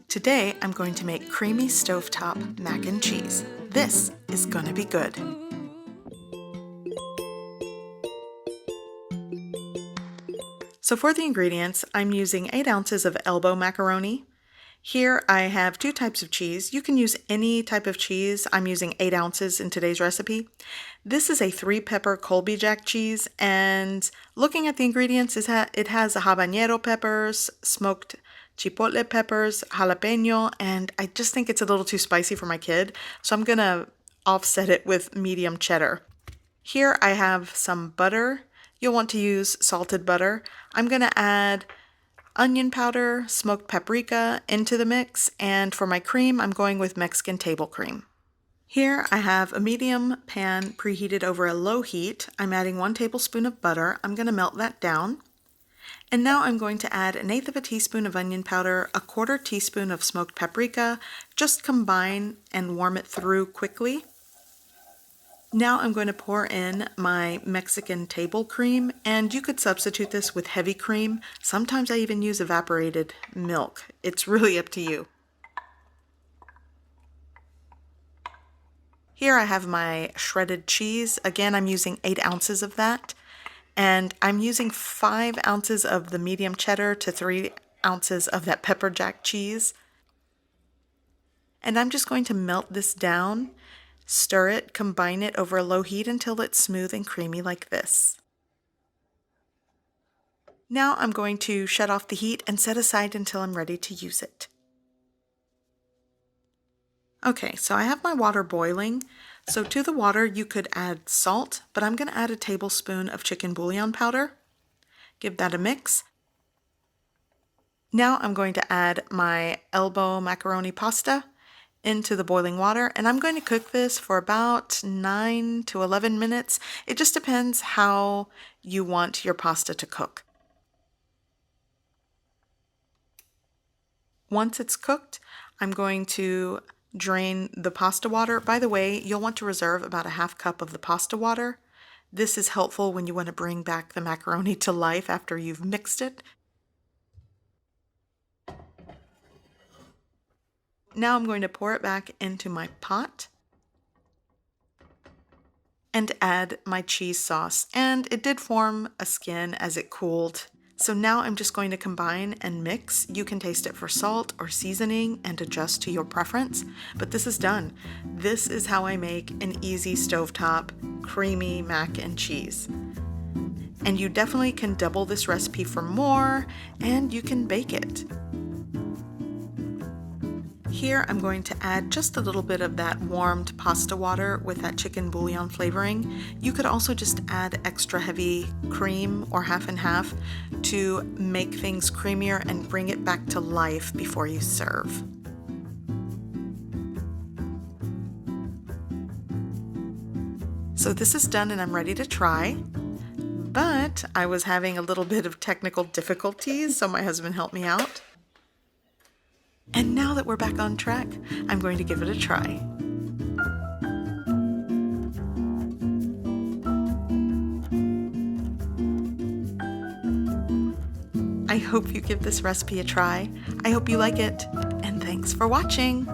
Today I'm going to make creamy stovetop mac and cheese. This is gonna be good. So for the ingredients, I'm using 8 ounces of elbow macaroni. Here I have 2 types of cheese. You can use any type of cheese. I'm using 8 ounces in today's recipe. This is a 3-pepper Colby Jack cheese, and looking at the ingredients, it has habanero peppers, smoked chipotle peppers, jalapeno, and I just think it's a little too spicy for my kid, so I'm gonna offset it with medium cheddar. Here I have some butter. You'll want to use salted butter. I'm gonna add onion powder, smoked paprika into the mix, and for my cream, I'm going with Mexican table cream. Here I have a medium pan preheated over a low heat. I'm adding 1 tablespoon of butter. I'm gonna melt that down. And now I'm going to add 1/8 of a teaspoon of onion powder, 1/4 teaspoon of smoked paprika, just combine and warm it through quickly. Now I'm going to pour in my Mexican table cream, and you could substitute this with heavy cream. Sometimes I even use evaporated milk. It's really up to you. Here I have my shredded cheese. Again, I'm using 8 ounces of that. And I'm using 5 ounces of the medium cheddar to 3 ounces of that pepper jack cheese. And I'm just going to melt this down, stir it, combine it over a low heat until it's smooth and creamy like this. Now I'm going to shut off the heat and set aside until I'm ready to use it. Okay, so I have my water boiling. So to the water you could add salt, but I'm going to add a tablespoon of chicken bouillon powder. Give that a mix. Now I'm going to add my elbow macaroni pasta into the boiling water, and I'm going to cook this for about 9 to 11 minutes. It just depends how you want your pasta to cook. Once it's cooked, I'm going to drain the pasta water. By the way, you'll want to reserve about a 1/2 cup of the pasta water. This is helpful when you want to bring back the macaroni to life after you've mixed it. Now I'm going to pour it back into my pot and add my cheese sauce. And it did form a skin as it cooled. So now I'm just going to combine and mix. You can taste it for salt or seasoning and adjust to your preference, but this is done. This is how I make an easy stovetop creamy mac and cheese. And you definitely can double this recipe for more, and you can bake it. Here I'm going to add just a little bit of that warmed pasta water with that chicken bouillon flavoring. You could also just add extra heavy cream or half and half to make things creamier and bring it back to life before you serve. So this is done and I'm ready to try. But I was having a little bit of technical difficulties, so my husband helped me out. And now that we're back on track, I'm going to give it a try. I hope you give this recipe a try. I hope you like it, and thanks for watching.